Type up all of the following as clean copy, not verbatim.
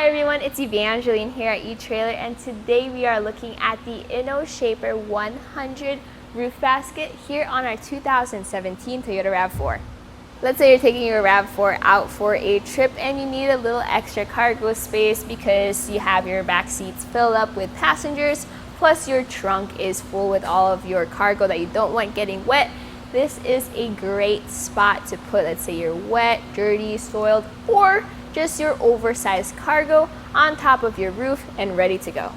everyone, it's Evangeline here at eTrailer, and today we are looking at the Inno Shaper 100 Roof Basket here on our 2017 Toyota RAV4. Let's say you're taking your RAV4 out for a trip and you need a little extra cargo space because you have your back seats filled up with passengers, plus your trunk is full with all of your cargo that you don't want getting wet. This is a great spot to put, let's say you're wet, dirty, soiled, or just your oversized cargo on top of your roof and ready to go.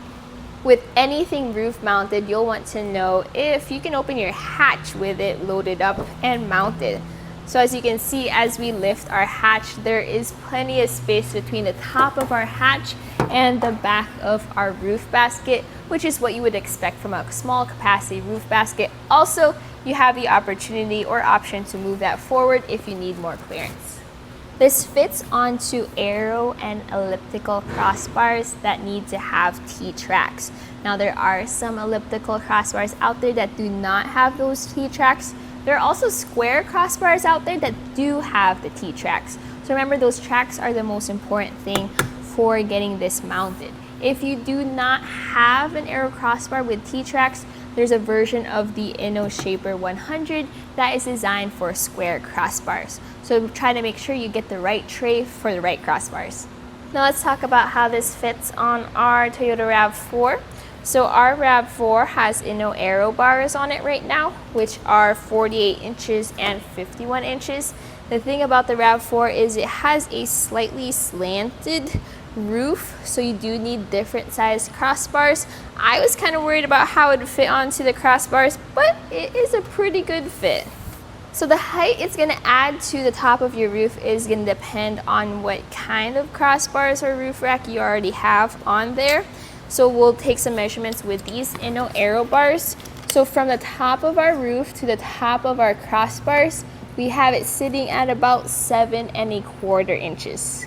With anything roof mounted, you'll want to know if you can open your hatch with it loaded up and mounted. So as you can see, as we lift our hatch, there is plenty of space between the top of our hatch and the back of our roof basket, which is what you would expect from a small capacity roof basket. Also, you have the opportunity or option to move that forward if you need more clearance. This fits onto Aero and elliptical crossbars that need to have T-tracks. Now there are some elliptical crossbars out there that do not have those T-tracks. There are also square crossbars out there that do have the T-tracks. So remember, those tracks are the most important thing for getting this mounted. If you do not have an Aero crossbar with T-tracks, there's a version of the Inno Shaper 100 that is designed for square crossbars. So try to make sure you get the right tray for the right crossbars. Now let's talk about how this fits on our Toyota RAV4. So our RAV4 has Inno Aero bars on it right now, which are 48 inches and 51 inches. The thing about the RAV4 is it has a slightly slanted roof, so you do need different sized crossbars. I was kind of worried about how it would fit onto the crossbars, but it is a pretty good fit. So the height it's going to add to the top of your roof is going to depend on what kind of crossbars or roof rack you already have on there. So we'll take some measurements with these Inno Aero bars. So from the top of our roof to the top of our crossbars, we have it sitting at about 7¼ inches.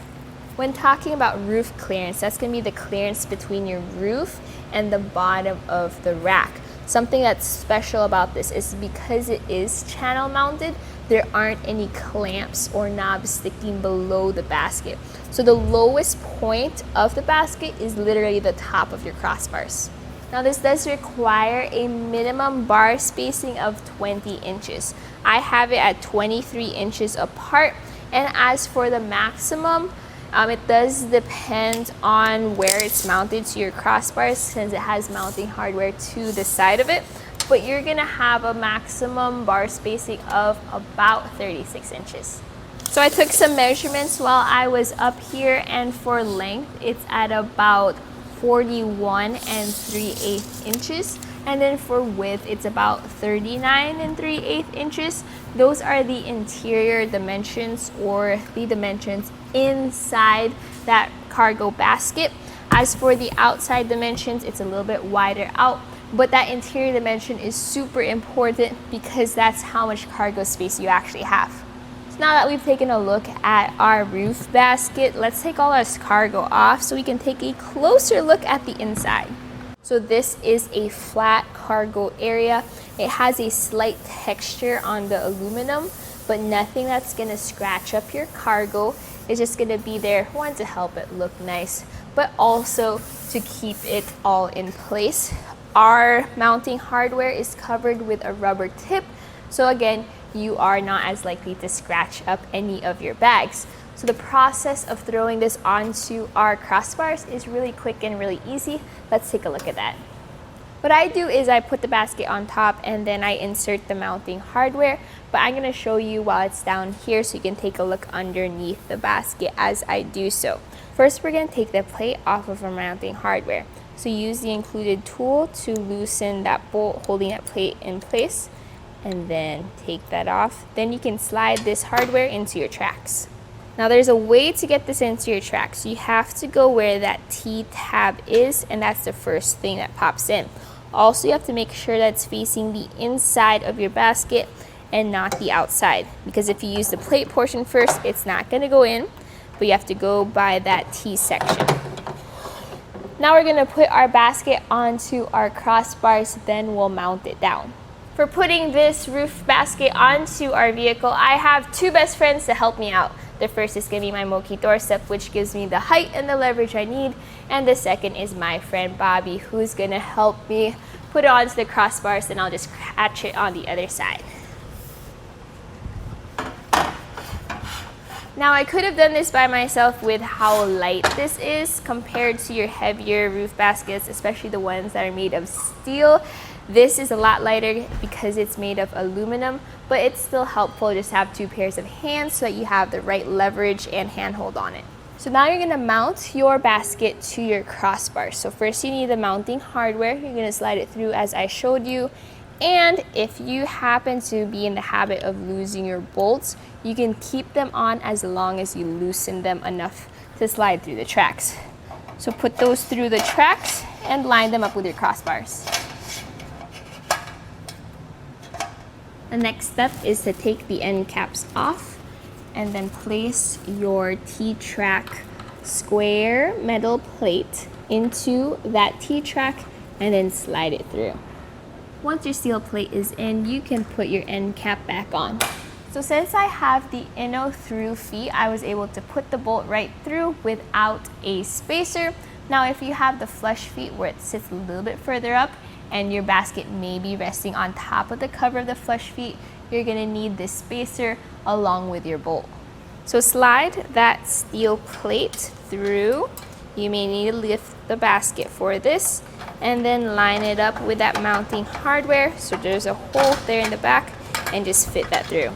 When talking about roof clearance, that's going to be the clearance between your roof and the bottom of the rack. Something that's special about this is because it is channel mounted, there aren't any clamps or knobs sticking below the basket. So the lowest point of the basket is literally the top of your crossbars. Now this does require a minimum bar spacing of 20 inches. I have it at 23 inches apart, and as for the maximum, it does depend on where it's mounted to your crossbars, since it has mounting hardware to the side of it. But you're gonna have a maximum bar spacing of about 36 inches. So I took some measurements while I was up here, and for length, it's at about 41 3/8 inches. And then for width, it's about 39 3/8 inches. Those are the interior dimensions, or the dimensions inside that cargo basket. As for the outside dimensions, it's a little bit wider out, but that interior dimension is super important because that's how much cargo space you actually have. So now that we've taken a look at our roof basket, let's take all our cargo off so we can take a closer look at the inside. So this is a flat cargo area. It has a slight texture on the aluminum, but nothing that's gonna scratch up your cargo. It's just gonna be there, one, to help it look nice, but also to keep it all in place. Our mounting hardware is covered with a rubber tip, so again, you are not as likely to scratch up any of your bags. So the process of throwing this onto our crossbars is really quick and really easy. Let's take a look at that. What I do is I put the basket on top and then I insert the mounting hardware, but I'm gonna show you while it's down here so you can take a look underneath the basket as I do so. First, we're gonna take the plate off of our mounting hardware. So use the included tool to loosen that bolt holding that plate in place, and then take that off. Then you can slide this hardware into your tracks. Now there's a way to get this into your tracks. You have to go where that T-tab is, and that's the first thing that pops in. Also, you have to make sure that it's facing the inside of your basket and not the outside, because if you use the plate portion first, it's not gonna go in, but you have to go by that T section. Now we're gonna put our basket onto our crossbars, then we'll mount it down. For putting this roof basket onto our vehicle, I have two best friends to help me out. The first is going to be my Moki doorstep, which gives me the height and the leverage I need. And the second is my friend Bobby, who's going to help me put it onto the crossbars, and I'll just catch it on the other side. Now I could have done this by myself with how light this is compared to your heavier roof baskets, especially the ones that are made of steel. This is a lot lighter because it's made of aluminum, but it's still helpful just to have 2 pairs of hands so that you have the right leverage and handhold on it. So now you're gonna mount your basket to your crossbar. So first you need the mounting hardware. You're gonna slide it through as I showed you. And if you happen to be in the habit of losing your bolts, you can keep them on as long as you loosen them enough to slide through the tracks. So put those through the tracks and line them up with your crossbars. The next step is to take the end caps off and then place your T-track square metal plate into that T-track and then slide it through. Once your steel plate is in, you can put your end cap back on. So since I have the Inno through feet, I was able to put the bolt right through without a spacer. Now if you have the flush feet where it sits a little bit further up and your basket may be resting on top of the cover of the flush feet, you're gonna need this spacer along with your bolt. So slide that steel plate through. You may need to lift the basket for this, and then line it up with that mounting hardware so there's a hole there in the back, and just fit that through.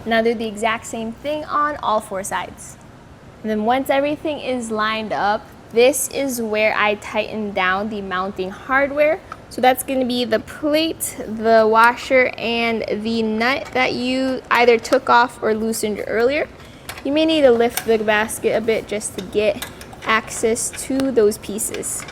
Now do the exact same thing on all 4 sides. And then once everything is lined up, this is where I tighten down the mounting hardware. So that's going to be the plate, the washer, and the nut that you either took off or loosened earlier. You may need to lift the basket a bit just to get access to those pieces.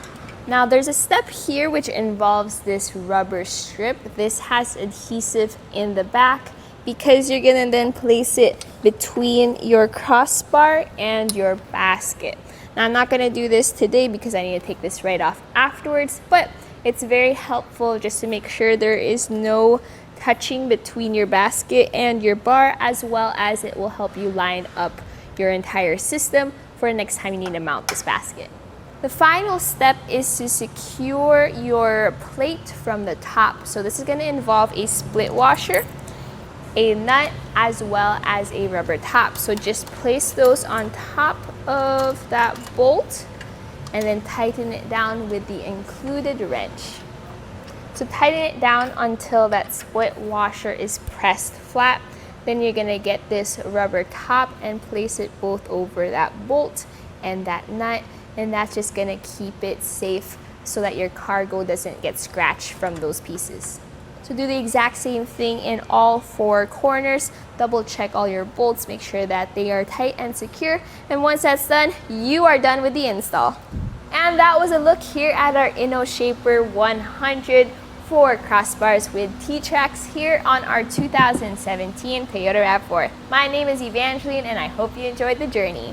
Now there's a step here which involves this rubber strip. This has adhesive in the back because you're gonna then place it between your crossbar and your basket. Now I'm not gonna do this today because I need to take this right off afterwards, but it's very helpful just to make sure there is no touching between your basket and your bar, as well as it will help you line up your entire system for the next time you need to mount this basket. The final step is to secure your plate from the top. So this is going to involve a split washer, a nut, as well as a rubber top. So just place those on top of that bolt and then tighten it down with the included wrench. So tighten it down until that split washer is pressed flat. Then you're gonna get this rubber top and place it both over that bolt and that nut, and that's just gonna keep it safe so that your cargo doesn't get scratched from those pieces. So do the exact same thing in all 4 corners. Double check all your bolts, make sure that they are tight and secure. And once that's done, you are done with the install. And that was a look here at our Inno Shaper 100 4 crossbars with T-tracks here on our 2017 Toyota RAV4. My name is Evangeline and I hope you enjoyed the journey.